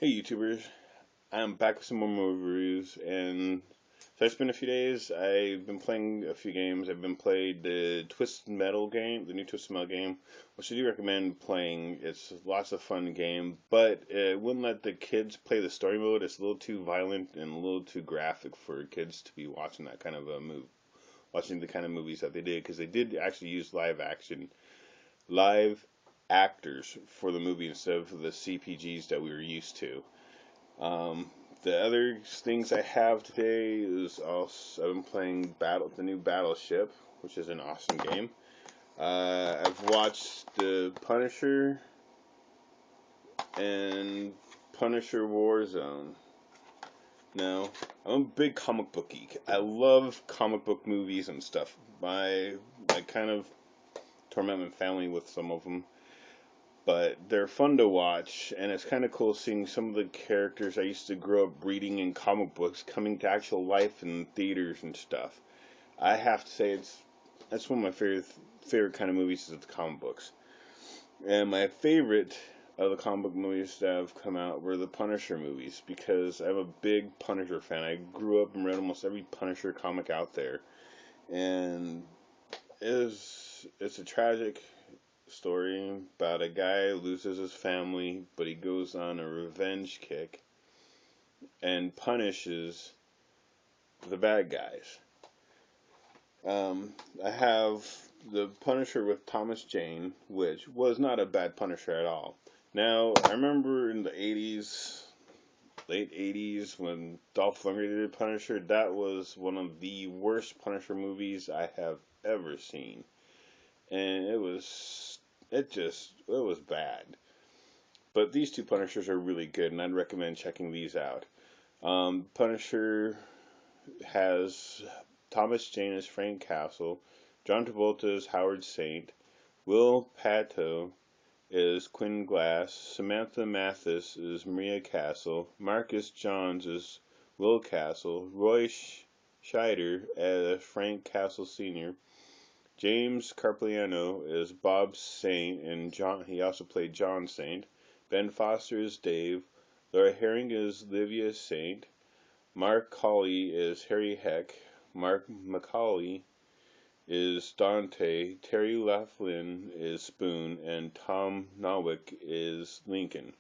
Hey YouTubers, I'm back with some more movie reviews, and so it's been a few days. I've been playing a few games. I've been playing the Twisted Metal game, the new Twisted Metal game, which I do recommend playing. It's lots of fun game, but it wouldn't let the kids play the story mode. It's a little too violent and a little too graphic for kids to be watching that kind of a move, watching the kind of movies that they did, because they did actually use live actors for the movie instead of the CPGs that we were used to. The other things I have today is also I've been playing the new Battleship, which is an awesome game. I've watched the Punisher and Punisher Warzone. Now, I'm a big comic book geek. I love comic book movies and stuff. I kind of torment my family with some of them, but they're fun to watch, and it's kind of cool seeing some of the characters I used to grow up reading in comic books coming to actual life in theaters and stuff. I have to say that's one of my favorite kind of movies is the comic books. And my favorite of the comic book movies that have come out were the Punisher movies because I'm a big Punisher fan. I grew up and read almost every Punisher comic out there, and it's a tragic story about a guy who loses his family, but he goes on a revenge kick and punishes the bad guys. I have the Punisher with Thomas Jane, which was not a bad Punisher at all. Now, I remember in the 80s, late 80s, when Dolph Lundgren did Punisher, that was one of the worst Punisher movies I have ever seen. And it was bad. But these two Punishers are really good, and I'd recommend checking these out. Punisher has Thomas Jane as Frank Castle, John Travolta as Howard Saint, Will Pato is Quinn Glass, Samantha Mathis is Maria Castle, Marcus Johns is Will Castle, Roy Scheider as Frank Castle Sr., James Carpiano is Bob Saint, and he also played John Saint. Ben Foster is Dave. Laura Herring is Livia Saint. Mark Colley is Harry Heck. Mark McCauley is Dante. Terry Laughlin is Spoon. And Tom Nowick is Lincoln.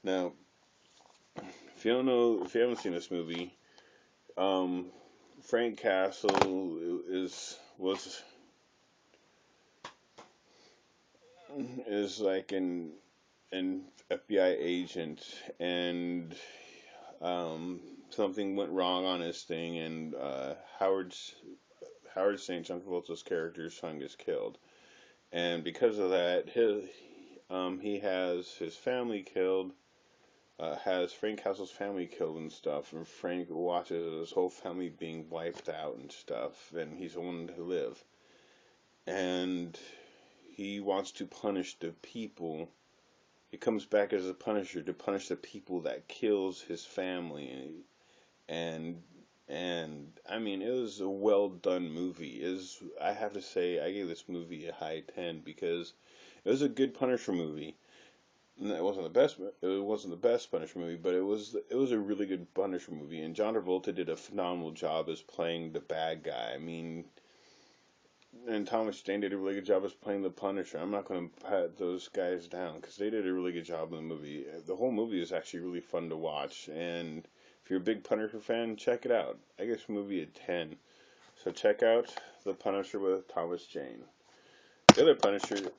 Now, if you haven't seen this movie, Frank Castle is like an FBI agent, and something went wrong on his thing, and Howard St. John Travolta's character's son gets killed, and because of that, he has his family killed, has Frank Castle's family killed and stuff, and Frank watches his whole family being wiped out and stuff, and he's the one to live, and he wants to punish the people. He comes back as a Punisher to punish the people that kills his family, and I mean it was a well done movie. I have to say I gave this movie a high 10 because it was a good Punisher movie. It wasn't the best. It wasn't the best Punisher movie, but it was a really good Punisher movie. And John Travolta did a phenomenal job as playing the bad guy. I mean, and Thomas Jane did a really good job as playing the Punisher. I'm not going to pat those guys down because they did a really good job in the movie. The whole movie is actually really fun to watch, and if you're a big Punisher fan, check it out. I give this movie a 10. So check out The Punisher with Thomas Jane. The other Punisher,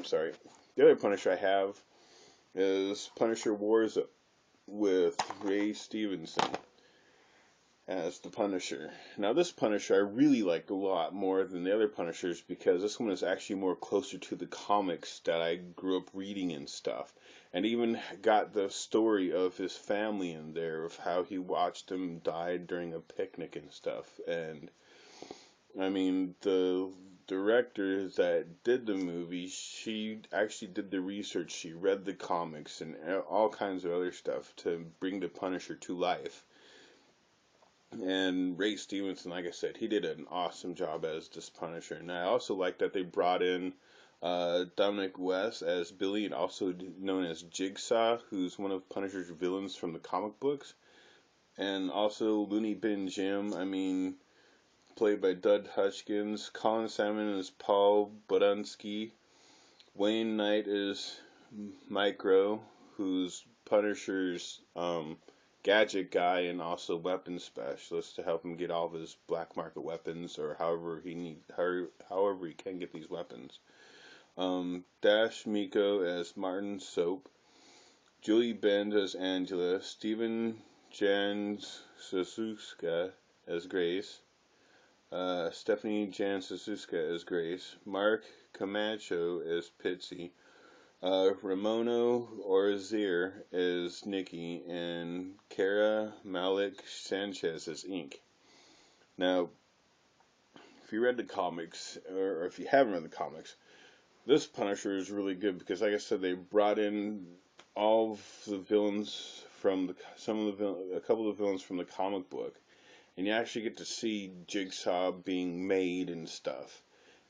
sorry, the other Punisher I have is Punisher Wars with Ray Stevenson as the Punisher. Now this Punisher I really like a lot more than the other Punishers because this one is actually more closer to the comics that I grew up reading and stuff. And even got the story of his family in there, of how he watched them die during a picnic and stuff. And I mean, the director that did the movie, she actually did the research. She read the comics and all kinds of other stuff to bring the Punisher to life. And Ray Stevenson, like I said, he did an awesome job as this Punisher. And I also like that they brought in Dominic West as Billy, and also known as Jigsaw, who's one of Punisher's villains from the comic books. And also Looney Bin Jim, played by Dud Hutchins. Colin Salmon is Paul Bodansky. Wayne Knight is Micro, who's Punisher's gadget guy and also weapons specialist to help him get all of his black market weapons, or however he can get these weapons. Dash Miko as Martin Soap. Julie Benz as Angela. Stephen Jans Sasuska as Grace. Stephanie Jan Sasuska as Grace. Mark Camacho as Pitsy. Ramono Orzier as Nikki. And Kara Malik Sanchez as Ink. Now, if you read the comics, or if you haven't read the comics, this Punisher is really good because, like I said, they brought in all of the villains from a couple of villains from the comic book, and you actually get to see Jigsaw being made and stuff.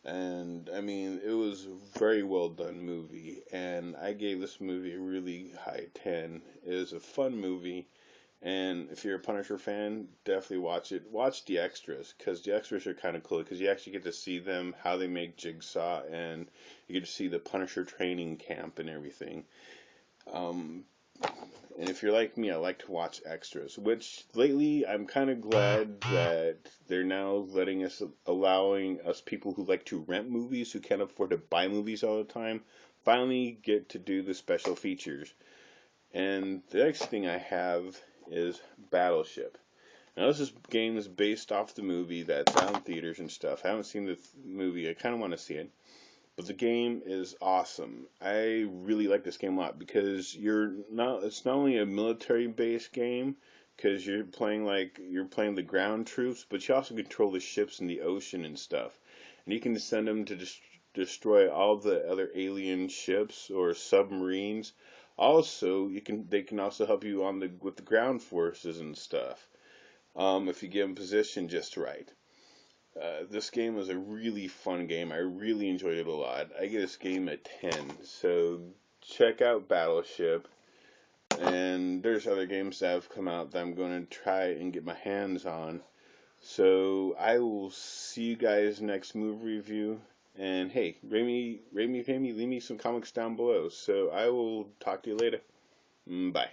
And it was a very well done movie, and I gave this movie a really high 10. It is a fun movie, and if you're a Punisher fan, definitely watch it. Watch the extras, because the extras are kind of cool, because you actually get to see them, how they make Jigsaw, and you get to see the Punisher training camp and everything. And if you're like me, I like to watch extras, which lately I'm kind of glad that they're now allowing us people who like to rent movies, who can't afford to buy movies all the time, finally get to do the special features. And the next thing I have is Battleship. Now this game is based off the movie that's out in theaters and stuff. I haven't seen the movie. I kind of want to see it. But the game is awesome. I really like this game a lot because it's not only a military based game, because you're playing the ground troops, but you also control the ships in the ocean and stuff. And you can send them to destroy all the other alien ships or submarines. Also, they can also help you with the ground forces and stuff, if you give them position just right. This game was a really fun game. I really enjoyed it a lot. I give this game a 10. So check out Battleship. And there's other games that have come out that I'm going to try and get my hands on. So I will see you guys next movie review. And hey, rate me, leave me some comics down below. So I will talk to you later. Bye.